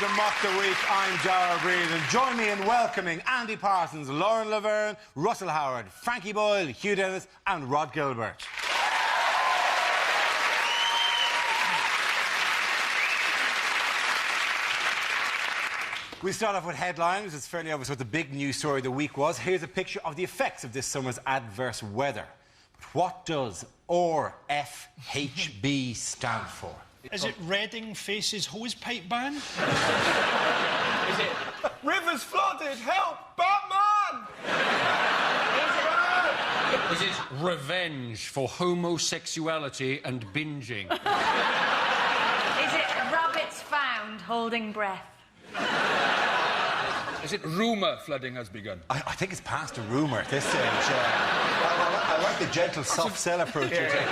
to Mock the Week. I'm Dara Breed, and join me in welcoming Andy Parsons, Lauren Laverne, Russell Howard, Frankie Boyle, Hugh Dennis and Rod Gilbert. We start off with headlines. It's fairly obvious what the big news story of the week was. Here's a picture of the effects of this summer's adverse weather. But what does RFHB stand for? Is it Reading faces hosepipe ban? Is it Rivers flooded, help, Batman? Is it revenge for homosexuality and binging? Is it rabbits found holding breath? Is it rumour flooding has begun? I think it's past a rumour at this stage. I like the gentle, soft sell approach you're taking.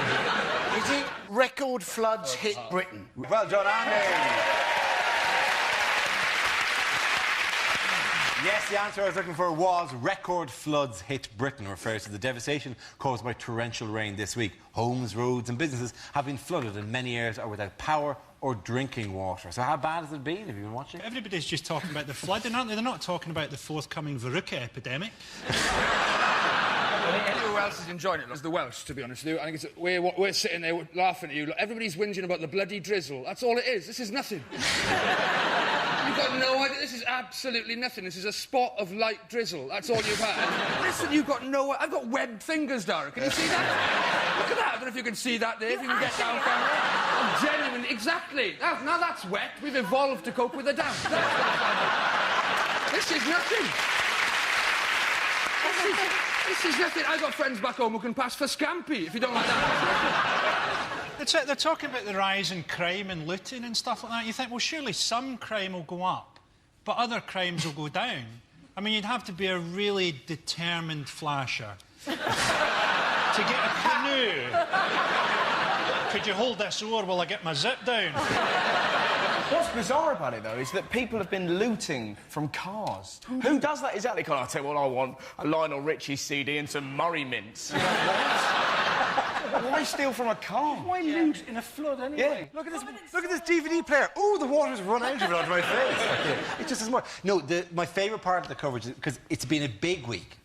Is it record floods hit Britain? Well done, Andy. Yes, the answer I was looking for was record floods hit Britain, refers to the devastation caused by torrential rain this week. Homes, roads and businesses have been flooded and many areas are without power or drinking water. So how bad has it been? Have you been watching? Everybody's just talking about the flooding, aren't they? They're not talking about the forthcoming Verruca epidemic. I think anyone else is enjoying it. It's the Welsh, to be honest with you. I think it's, we're sitting there laughing at you. Everybody's whinging about the bloody drizzle. That's all it is. This is nothing. You've got no idea. This is absolutely nothing. This is a spot of light drizzle. That's all you've had. Listen, you've got no... I've got webbed fingers, Dara. Can you see that? Look at that. I don't know if you can see that there, if you can get down camera. I'm genuine. Exactly. Now that's wet. We've evolved to cope with the damp. This is nothing. This is nothing. I've got friends back home who can pass for scampi, if you don't like that. They're talking about the rise in crime and looting and stuff like that. You think, well, surely some crime will go up, but other crimes will go down. I mean, you'd have to be a really determined flasher to get a canoe. Could you hold this oar while I get my zip down? What's bizarre about it, though, is that people have been looting from cars. Who does that exactly? Can't I tell you what I want? A Lionel Richie CD and some Murray mints. What? Why steal from a car? Why loot in a flood anyway? Look at this DVD player. Oh, the water's run out of it onto my face. It just doesn't work. No, my favourite part of the coverage is because it's been a big week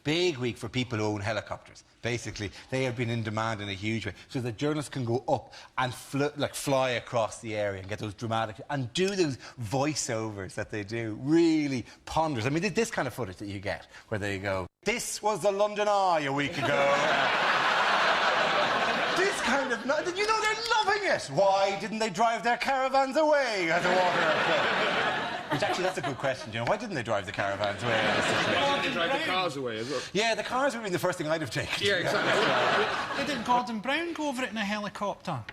for people who own helicopters. Basically, they have been in demand in a huge way, so that journalists can go up and fly across the area and get those dramatic and do those voiceovers that they do. Really ponderous. I mean, this kind of footage that you get, where they go, "This was the London Eye a week ago." This kind of... You know, they're loving it. Why didn't they drive their caravans away as a water... Which actually, that's a good question, you know. Why didn't they drive the caravans away? Why didn't they drive the cars away as well? Yeah, the cars would have been the first thing I'd have taken. Yeah, exactly. Why did Gordon Brown go over it in a helicopter?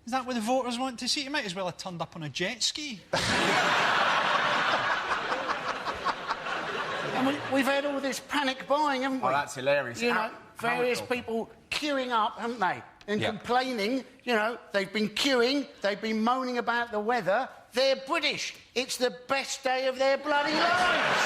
Is that what the voters want to see? He might as well have turned up on a jet ski. And we've had all this panic buying, haven't we? Oh, that's hilarious. You know, various people queuing up, haven't they? And complaining, you know, they've been queuing, they've been moaning about the weather. They're British. It's the best day of their bloody lives.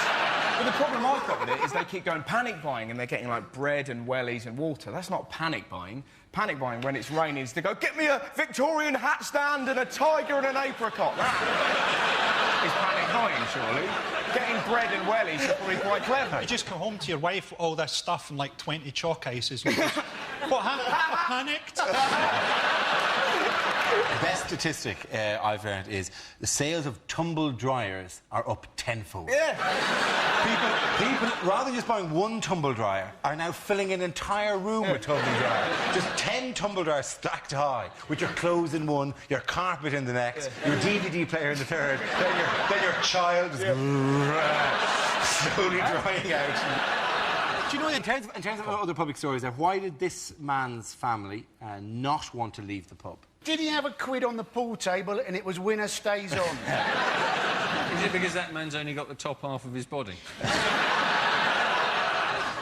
But the problem I've got with it is they keep going panic buying and they're getting, like, bread and wellies and water. That's not panic buying. Panic buying when it's raining is to go, "Get me a Victorian hat stand and a tiger and an apricot." That is panic buying, surely. Getting bread and wellies is probably quite clever. You just come home to your wife with all this stuff and, like, 20 chalk ices. And goes, "What happened? Panicked?" The best statistic I've learned is the sales of tumble dryers are up tenfold. Yeah. People, rather than just buying one tumble dryer, are now filling an entire room with tumble dryers. Just 10 tumble dryers stacked high, with your clothes in one, your carpet in the next, your DVD player in the third, then your child just slowly drying out. Do you know, In terms of other public stories, why did this man's family not want to leave the pub? Did he have a quid on the pool table and it was winner stays on? Is it because that man's only got the top half of his body?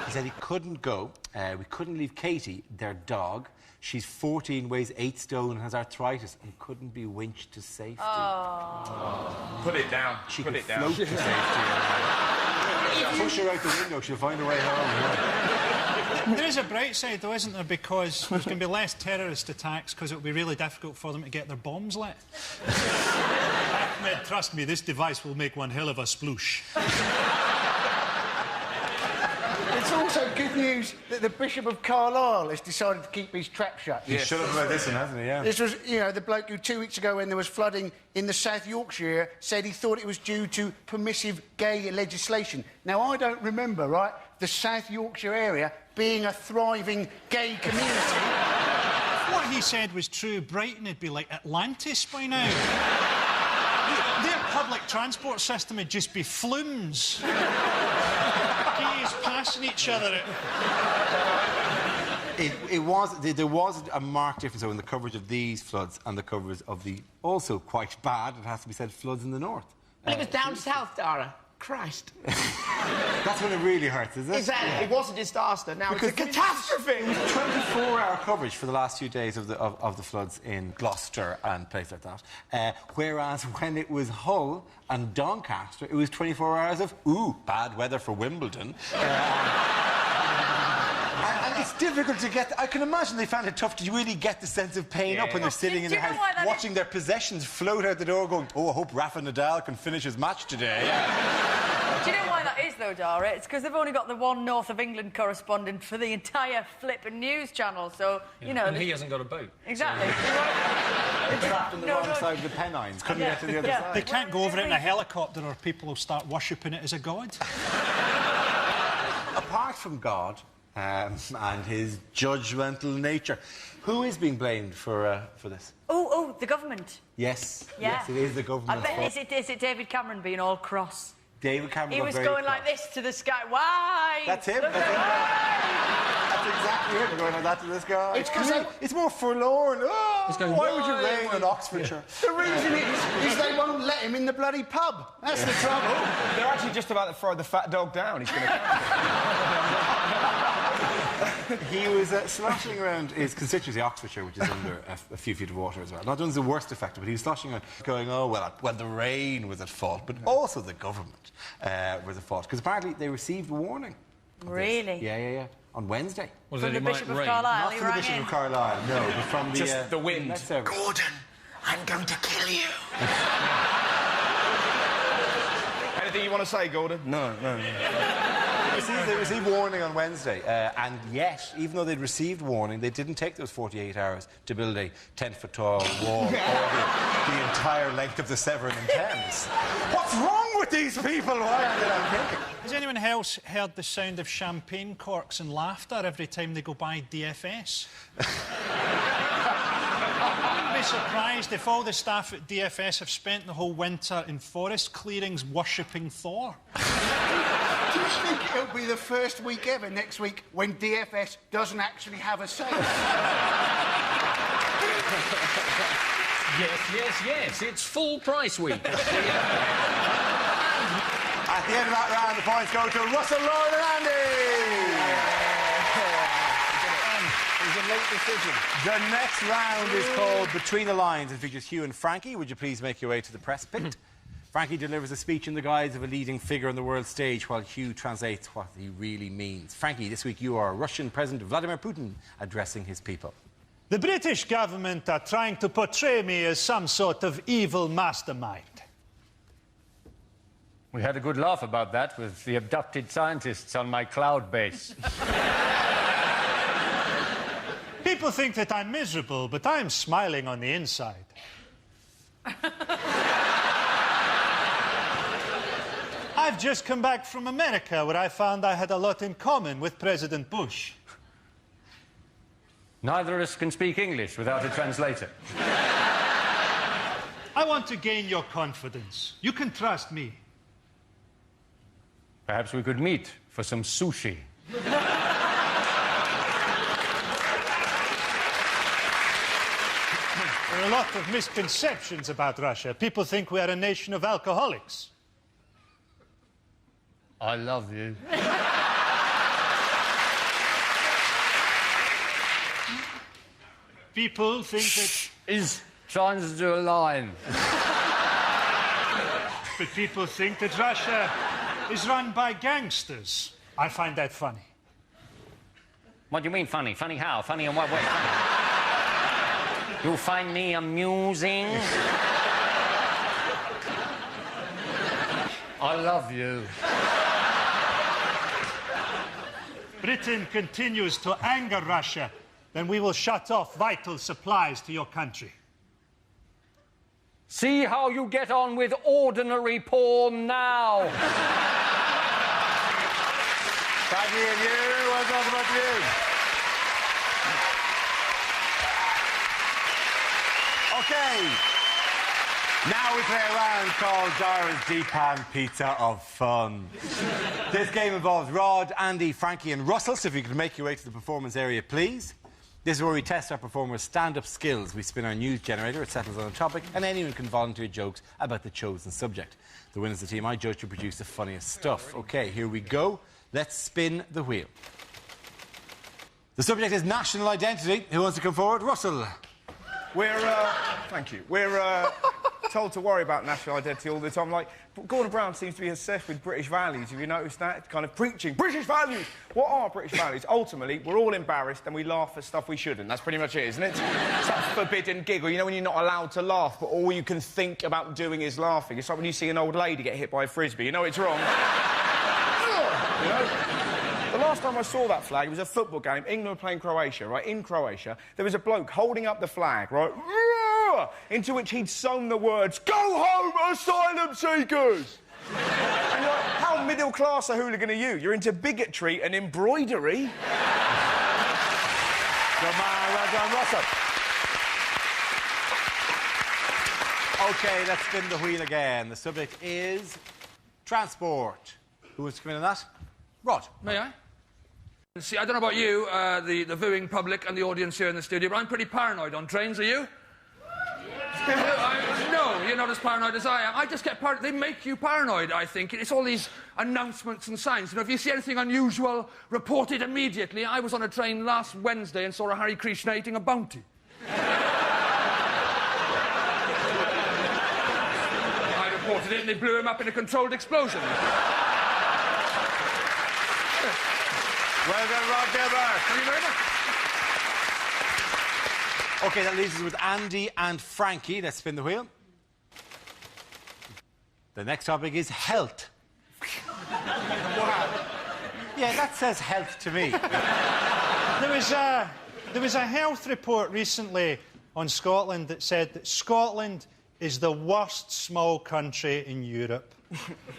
He said he couldn't go. We couldn't leave Katie, their dog. She's 14, weighs 8 stone, has arthritis, and couldn't be winched to safety. Put it down. She Put could it down. float to safety. Push her out the window, she'll find her way home. There is a bright side, though, isn't there? Because there's going to be less terrorist attacks because it'll be really difficult for them to get their bombs lit. Ahmed, trust me, this device will make one hell of a sploosh. It's also good news that the Bishop of Carlisle has decided to keep his trap shut. He should have about this one, hasn't he? Yeah. This was, you know, the bloke who 2 weeks ago, when there was flooding in the South Yorkshire area, said he thought it was due to permissive gay legislation. Now, I don't remember, right, the South Yorkshire area being a thriving gay community. What he said was true. Brighton would be like Atlantis by now. Their public transport system would just be flumes. Gays passing each other. There was a marked difference though in the coverage of these floods and the coverage of the also quite bad, it has to be said, floods in the north. Well, it was down south, Dara. Christ. That's when it really hurts, is it? Exactly. Yeah. It was a disaster. Now Because it's a catastrophe. It was 24-hour coverage for the last few days of the floods in Gloucester and places like that. Whereas when it was Hull and Doncaster, it was 24 hours of, bad weather for Wimbledon. And it's difficult to get... I can imagine they found it tough to really get the sense of pain up when they're sitting in their house, watching their possessions float out the door, going, I hope Rafa Nadal can finish his match today. Do you know why that is, though, Dara? It's because they've only got the one North of England correspondent for the entire flipping news channel, so, you know... And he hasn't got a boat. Exactly. Trapped on the wrong side of the Pennines. Couldn't get to the other side. They can't go over it in a helicopter or people will start worshipping it as a god. Apart from God and his judgmental nature, who is being blamed for this? Oh, the government. Yes. Yeah. Yes, it is the I government's bet, fault. is it David Cameron being all cross? David Cameron He got was very going cross. like this to the sky. Why? That's him. Look That's him. at That's exactly it. Going like that to this guy. It's 'cause it's more forlorn. Oh, going, why would you why, rain in Oxfordshire? The reason is they won't let him in the bloody pub. That's the trouble. They're actually just about to throw the fat dog down. He's going to... He was sloshing around his constituency, Oxfordshire, which is under a few feet of water as well. Not only the worst affected, but he was sloshing around going, well, the rain was at fault, but also the government was at fault. Because apparently they received warning. Really? Yeah. On Wednesday. Was From it the it might Bishop of rain? Carlisle, Not he from the rang Bishop in. of Carlisle, no, but from the... Just the wind. Met Service. Gordon, I'm going to kill you. Anything you want to say, Gordon? No. They received warning on Wednesday, and yet, even though they'd received warning, they didn't take those 48 hours to build a 10-foot-tall wall over the entire length of the Severn and Thames. What's wrong with these people? Why are they not thinking? Has anyone else heard the sound of champagne corks and laughter every time they go by DFS? I wouldn't be surprised if all the staff at DFS have spent the whole winter in forest clearings worshipping Thor. Do you think it'll be the first week ever next week when DFS doesn't actually have a sale? Yes. It's full price week. At the end of that round, the points go to Russell, Lauren and Andy. It was a late decision. The next round is called Between the Lines and features Hugh and Frankie. Would you please make your way to the press pit? Frankie delivers a speech in the guise of a leading figure on the world stage while Hugh translates what he really means. Frankie, this week you are Russian President Vladimir Putin addressing his people. The British government are trying to portray me as some sort of evil mastermind. We had a good laugh about that with the abducted scientists on my cloud base. People think that I'm miserable, but I'm smiling on the inside. I've just come back from America, where I found I had a lot in common with President Bush. Neither of us can speak English without a translator. I want to gain your confidence. You can trust me. Perhaps we could meet for some sushi. There are a lot of misconceptions about Russia. People think we are a nation of alcoholics. I love you. People think that... He's trying to do a line. But people think that Russia is run by gangsters. I find that funny. What do you mean funny? Funny how? Funny in what way? You find me amusing? I love you. Britain continues to anger Russia, then we will shut off vital supplies to your country. See how you get on with ordinary porn now. Thank you, and you. Well done about you. Okay. Now we play a round called Dara's Deep Pan Pizza of Fun. This game involves Rod, Andy, Frankie and Russell, so if you could make your way to the performance area, please. This is where we test our performers' stand-up skills. We spin our news generator, it settles on a topic, and anyone can volunteer jokes about the chosen subject. The winner's the team I judge to produce the funniest stuff. OK, here we go. Let's spin the wheel. The subject is national identity. Who wants to come forward? Russell. Thank you. We're told to worry about national identity all the time. Like, Gordon Brown seems to be obsessed with British values. Have you noticed that? Kind of preaching British values. What are British values? Ultimately, we're all embarrassed and we laugh at stuff we shouldn't. That's pretty much it, isn't it? It's that forbidden giggle. You know when you're not allowed to laugh, but all you can think about doing is laughing. It's like when you see an old lady get hit by a frisbee. You know it's wrong. You know? The last time I saw that flag, it was a football game. England were playing Croatia, right? In Croatia, there was a bloke holding up the flag, right? Into which he'd sewn the words, "Go home, asylum seekers!" And you're like, how middle-class a hooligan are you? You're into bigotry and embroidery. Good man, well done, Russell. OK, let's spin the wheel again. The subject is transport. Who wants to come in on that? Rod. May I? See, I don't know about you, the viewing public and the audience here in the studio, but I'm pretty paranoid on trains, are you? No, you're not as paranoid as I am. I just get paranoid. They make you paranoid, I think. It's all these announcements and signs. You know, if you see anything unusual, report it immediately. I was on a train last Wednesday and saw a Hare Krishna eating a bounty. I reported it and they blew him up in a controlled explosion. Well done, Rod Gilbert. Thank you very much. OK, that leaves us with Andy and Frankie. Let's spin the wheel. The next topic is health. Wow. Yeah, that says health to me. There was a health report recently on Scotland that said that Scotland is the worst small country in Europe.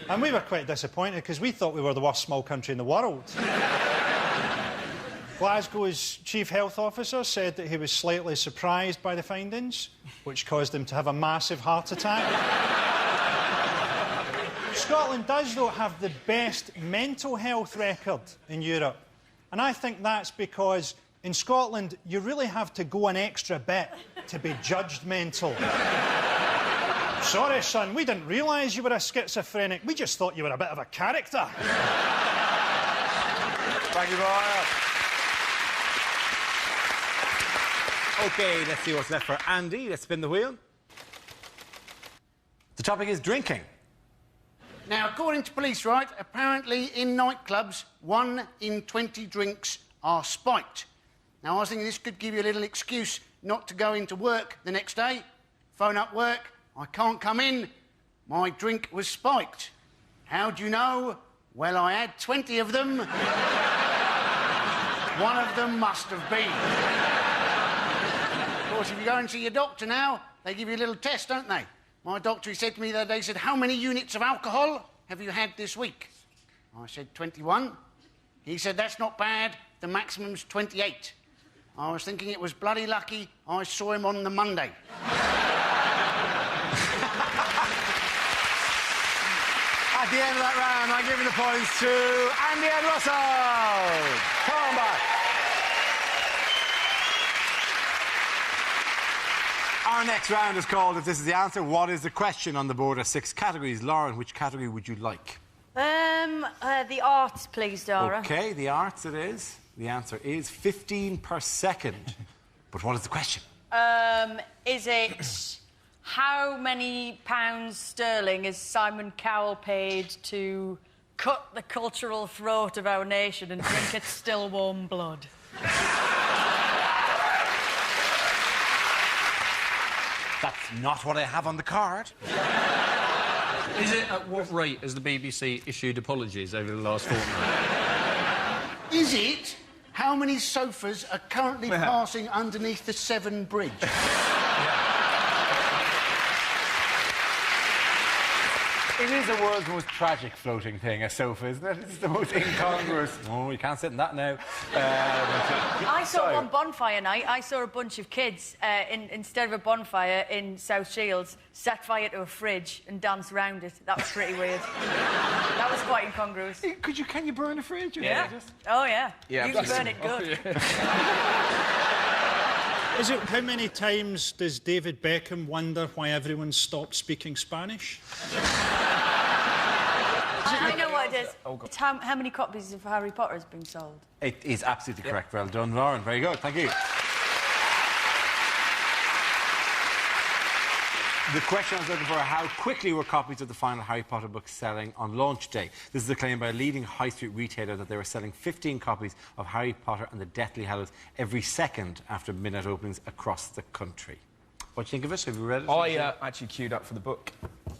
And we were quite disappointed because we thought we were the worst small country in the world. Glasgow's chief health officer said that he was slightly surprised by the findings, which caused him to have a massive heart attack. Scotland does, though, have the best mental health record in Europe. And I think that's because in Scotland, you really have to go an extra bit to be judged mental. Sorry, son, we didn't realise you were a schizophrenic. We just thought you were a bit of a character. Thank you, Brian. OK, let's see what's left for Andy. Let's spin the wheel. The topic is drinking. Now, according to police, right, apparently in nightclubs, 1 in 20 drinks are spiked. Now, I was thinking this could give you a little excuse not to go into work the next day. Phone up work, I can't come in, my drink was spiked. How do you know? Well, I had 20 of them. One of them must have been. Of course, if you go and see your doctor now, they give you a little test, don't they? My doctor, he said to me the other day, he said, how many units of alcohol have you had this week? I said, 21. He said, that's not bad, the maximum's 28. I was thinking it was bloody lucky I saw him on the Monday. At the end of that round, I'm giving the points to Andy and Russell. Come on back. Our next round is called If This Is the Answer. What is the question? On the board are 6 categories. Lauren, which category would you like? The arts, please, Dara. OK, the arts it is. The answer is 15 per second. But what is the question? Is it how many pounds sterling is Simon Cowell paid to cut the cultural throat of our nation and drink its still warm blood? That's not what I have on the card. Is it at what rate has the BBC issued apologies over the last fortnight? Is it how many sofas are currently passing underneath the Severn Bridge? It is the world's most tragic floating thing, a sofa, isn't it? It's the most incongruous. Oh, you can't sit in that now. I saw one bonfire night. I saw a bunch of kids, instead of a bonfire in South Shields, set fire to a fridge and dance around it. That was pretty weird. That was quite incongruous. Can you burn a fridge? Yeah. Oh, yeah. Yeah, you can burn it good. Is it how many times does David Beckham wonder why everyone stopped speaking Spanish? I know what it is. It's how many copies of Harry Potter has been sold? It is absolutely correct. Well done, Lauren. Very good. Thank you. The question I was looking for, how quickly were copies of the final Harry Potter book selling on launch day? This is a claim by a leading high street retailer that they were selling 15 copies of Harry Potter and the Deathly Hallows every second after midnight openings across the country. What do you think of it? Have you read it? I actually queued up for the book.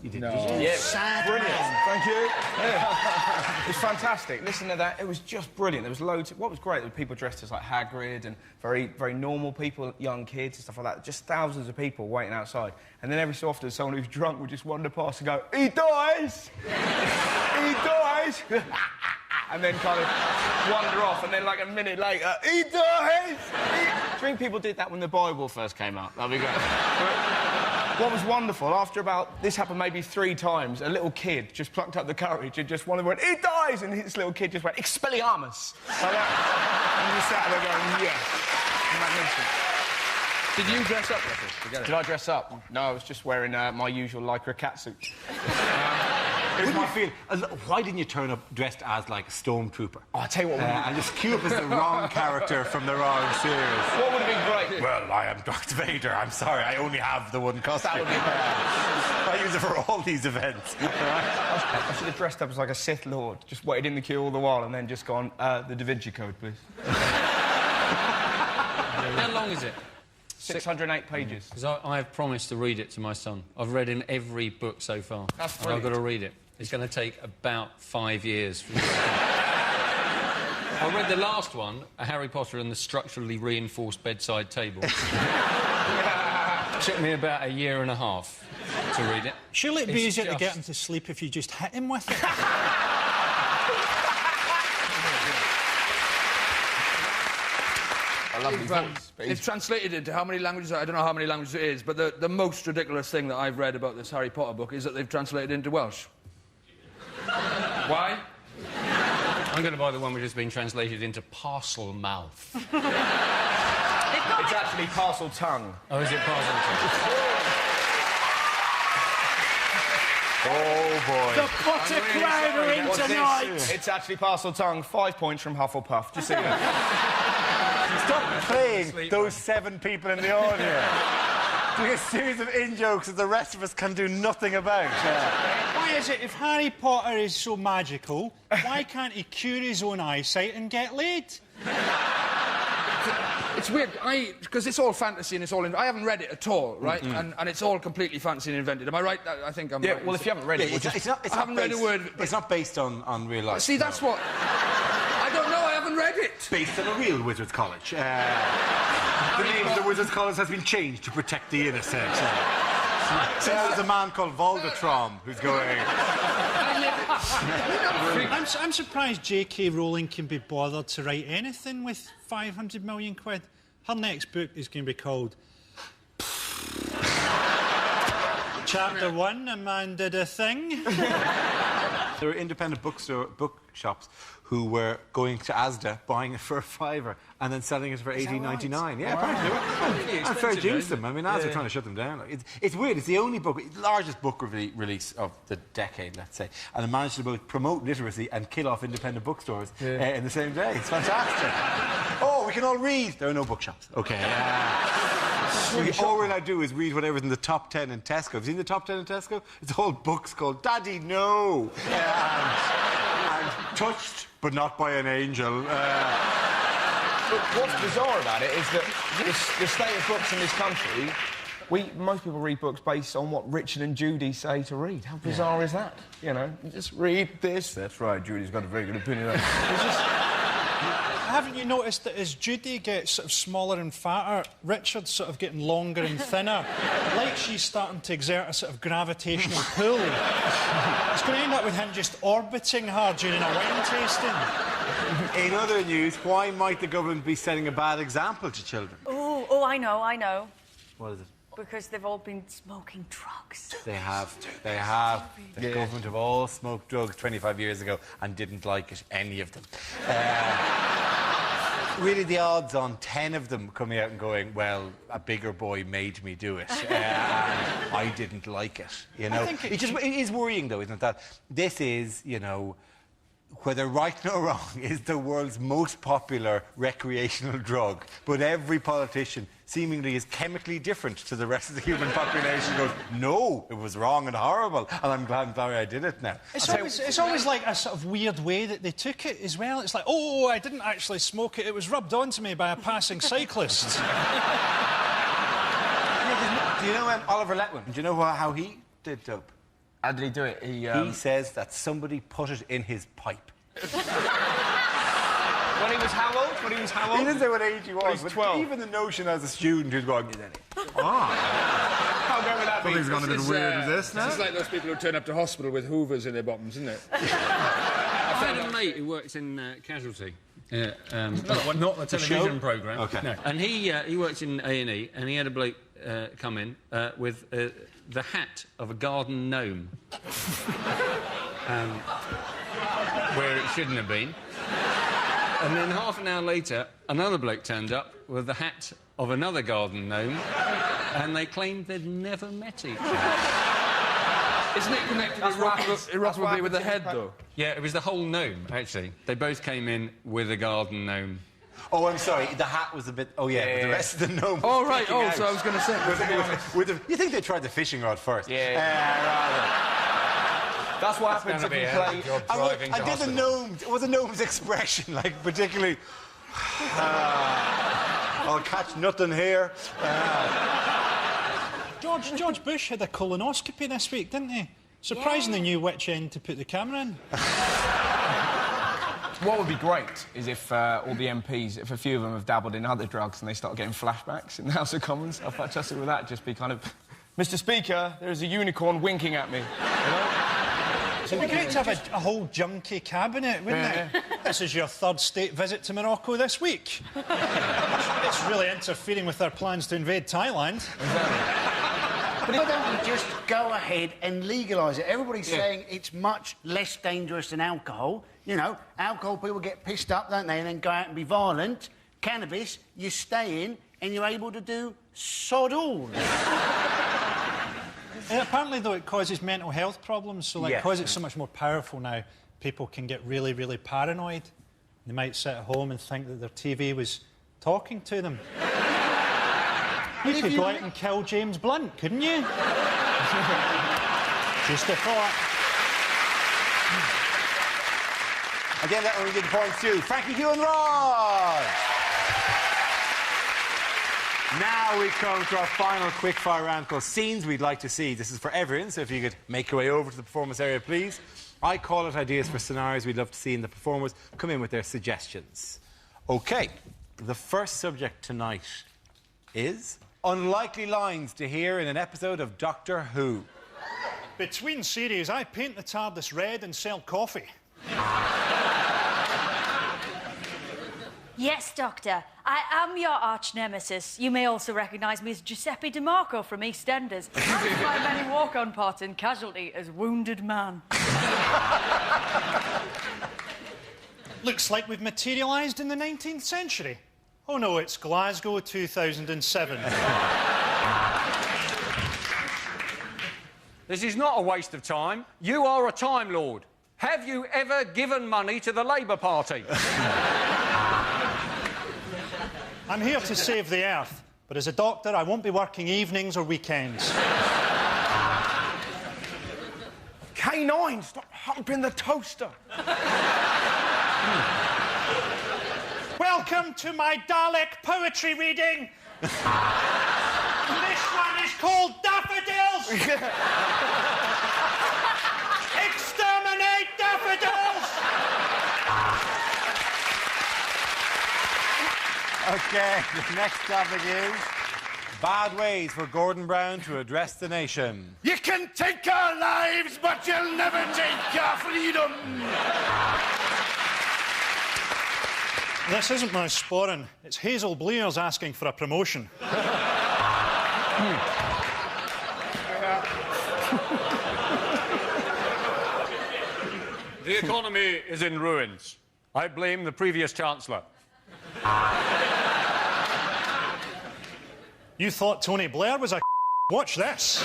You did. No. Did you? Yeah, Sad brilliant. man. Thank you. Yeah. It's fantastic. Listen to that. It was just brilliant. There was loads. What was great, there were people dressed as like Hagrid and very, very normal people, young kids and stuff like that. Just thousands of people waiting outside. And then every so often, someone who's drunk would just wander past and go, "He dies! He dies!" and then kind of wander off. And then, like a minute later, "He dies! I think people did that when the Bible first came out. That'd be great. What was wonderful, after about, this happened maybe 3 times, a little kid just plucked up the courage and just went, "He dies!" And this little kid just went, "Expelliarmus!" Like that. And you sat there going, "Yes." Magnificent. Did you dress up, Russell? Did I dress up? No, I was just wearing my usual lycra catsuit. Wouldn't you feel... Why didn't you turn up dressed as, like, a stormtrooper? Oh, I tell you what... And just queue up as the wrong character from the wrong series. What would have been great? Well, I am Darth Vader. I'm sorry, I only have the one costume. That would be bad. I use it for all these events. I should have dressed up as, like, a Sith Lord. Just waited in the queue all the while and then just gone, "The Da Vinci Code, please." How long is it? 608 pages. Because I have promised to read it to my son. I've read in every book so far. That's and I've brilliant. got to read it. It's going to take about 5 years. I read the last one, Harry Potter and the Structurally Reinforced Bedside Table. Took me about 1.5 years to read it. Surely it'd be It's easier to get just- him to sleep if you just hit him with it. A lovely voice. It's translated into how many languages? I don't know how many languages it is, but the most ridiculous thing that I've read about this Harry Potter book is that they've translated into Welsh. Why? I'm going to buy the one which has been translated into parcel mouth. It's actually parcel tongue. Oh, is it parcel mouth? Oh, boy. The Potter crowd are in tonight. It's actually parcel tongue. 5 points from Hufflepuff. Just so you know. Stop playing those 7 people in the audience. Doing a series of in-jokes that the rest of us can do nothing about. Why is it, if Harry Potter is so magical, why can't he cure his own eyesight and get laid? It's weird, because it's all fantasy and it's all... I haven't read it at all, right? And it's all completely fantasy and invented. Am I right? I think I'm Yeah, right. well, if you haven't read it, It's not I haven't read a word of it. It's not based on real life. See, that's what... I don't know, I haven't read it. Based on a real Wizards College. The name of the Wizards College has been changed to protect the innocent. So there's a man called Volgatron who's going... I'm surprised J.K. Rowling can be bothered to write anything with 500 million quid. Her next book is going to be called... Chapter 1, A Man Did a Thing. There were independent bookshops who were going to Asda, buying it for a £5 and then selling it for $18.99. Yeah, apparently. I'm fair dues to them. I mean, Asda are trying to shut them down. Like, it's weird. It's the only book, largest book release of the decade, let's say, and it managed to both promote literacy and kill off independent bookstores in the same day. It's fantastic. Oh, we can all read. There are no bookshops. OK. All we're allowed to do is read whatever's in the top 10 in Tesco. Have you seen the top 10 in Tesco? It's all books called Daddy, No! And Touched, but Not by an Angel. what's bizarre about it is that the state of books in this country, most people read books based on what Richard and Judy say to read. How bizarre is that? You know, you just read this. That's right, Judy's got a very good opinion on it. Haven't you noticed that as Judy gets sort of smaller and fatter, Richard's sort of getting longer and thinner? Like she's starting to exert a sort of gravitational pull. It's going to end up with him just orbiting her during a wine tasting. In other news, why might the government be setting a bad example to children? Oh, I know. What is it? Because they've all been smoking drugs. They have. The government have all smoked drugs 25 years ago and didn't like it, any of them. Really, the odds on 10 of them coming out and going, well, a bigger boy made me do it, and I didn't like it, you know? It is worrying, though, isn't it, that this is, you know, whether right or wrong, is the world's most popular recreational drug, but every politician seemingly is chemically different to the rest of the human population, goes, no, it was wrong and horrible, and I'm glad I did it now. It's always like a sort of weird way that they took it as well. It's like, oh, I didn't actually smoke it, it was rubbed onto me by a passing cyclist. Do you know Oliver Letwin? Do you know how he did dope? How did he do it? He says that somebody put it in his pipe. When he was how old? He didn't say what age he was, but 12. even the notion as a student who's going, How good would that be? Something's gone a bit weird with this now. This is like those people who turn up to hospital with hoovers in their bottoms, isn't it? I had a mate who works in Casualty. Not the television programme. Okay. No. And he worked in A&E, and he had a bloke come in with the hat of a garden gnome. Where it shouldn't have been. And then half an hour later, another bloke turned up with the hat of another garden gnome, and they claimed they'd never met each other. Isn't it connected irreparably with the head, though? Yeah, it was the whole gnome, actually. They both came in with a garden gnome. Oh, I'm sorry, the hat was a bit... Oh, yeah, but the rest of the gnome was sticking out. So I was going to say... You think they tried the fishing rod first? Yeah. That's what happens if you play... I did the gnome... Was the gnome's expression, like, particularly... I'll catch nothing here. George Bush had a colonoscopy this week, didn't he? Surprisingly knew which end to put the camera in. What would be great is if all the MPs, if a few of them have dabbled in other drugs and they start getting flashbacks in the House of Commons. I thought just with that, just be kind of... Mr. Speaker, there is a unicorn winking at me. You know? It'd be great to have a whole junkie cabinet, wouldn't it? This is your third state visit to Morocco this week. It's really interfering with our plans to invade Thailand. But why don't we just go ahead and legalise it? Everybody's saying it's much less dangerous than alcohol. You know, alcohol, people get pissed up, don't they, and then go out and be violent. Cannabis, you stay in and you're able to do sod all. Apparently, though, it causes mental health problems, so, like, because it's so much more powerful now, people can get really, really paranoid. They might sit at home and think that their TV was talking to them. You could go out and kill James Blunt, couldn't you? Just a thought. Again, that one we did points to Frankie Hugh and Rod. Now we come to our final quickfire round called Scenes We'd Like to See. This is for everyone, so if you could make your way over to the performance area, please. I call it ideas for scenarios we'd love to see, and the performers come in with their suggestions. OK, the first subject tonight is unlikely lines to hear in an episode of Doctor Who. Between series, I paint the TARDIS red and sell coffee. Yes, Doctor. I am your arch-nemesis. You may also recognise me as Giuseppe DeMarco from EastEnders. And my many walk-on part in Casualty as Wounded Man. Looks like we've materialised in the 19th century. Oh, no, it's Glasgow 2007. This is not a waste of time. You are a Time Lord. Have you ever given money to the Labour Party? I'm here to save the Earth, but as a doctor, I won't be working evenings or weekends. K9, stop humping the toaster. Well, Welcome to my Dalek poetry reading. This one is called Daffodils. Exterminate daffodils. OK, the next topic is bad ways for Gordon Brown to address the nation. You can take our lives, but you'll never take our freedom. This isn't my sporran. It's Hazel Blair's asking for a promotion. The economy is in ruins. I blame the previous Chancellor. You thought Tony Blair was a Watch this.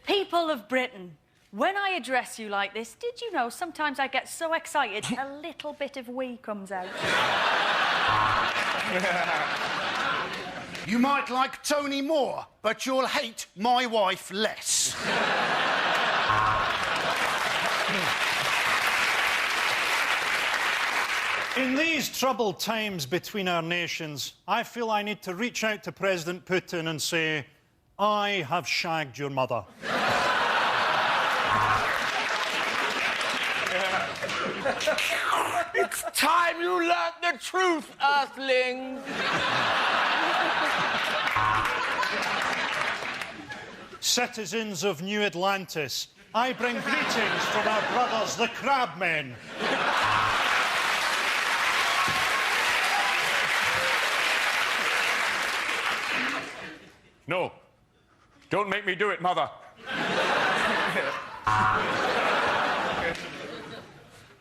People of Britain, when I address you like this, did you know sometimes I get so excited a little bit of wee comes out? You might like Tony more, but you'll hate my wife less. In these troubled times between our nations, I feel I need to reach out to President Putin and say, I have shagged your mother. It's time you learnt the truth, Earthling. Citizens of New Atlantis, I bring greetings from our brothers, the Crabmen. No. Don't make me do it, Mother.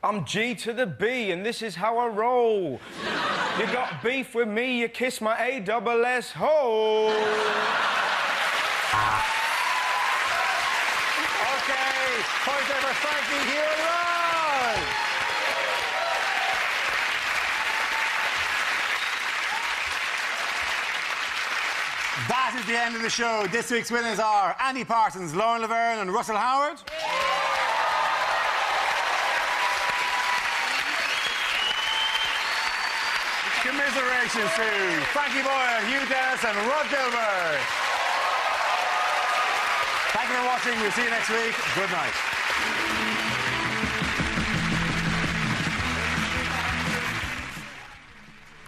I'm G to the B, and this is how I roll. You got beef with me, you kiss my A-double-S hole. OK, point over Frankie here live. That is the end of the show. This week's winners are Andy Parsons, Lauren Laverne and Russell Howard. Commiserations to Frankie Boyle, Hugh Dennis and Rod Gilbert. Thank you for watching. We'll see you next week. Good night.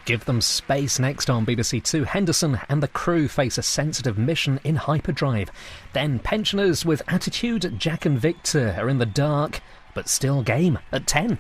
Give them space next on BBC Two. Henderson and the crew face a sensitive mission in hyperdrive. Then pensioners with attitude, Jack and Victor, are in the dark, but still game at 10.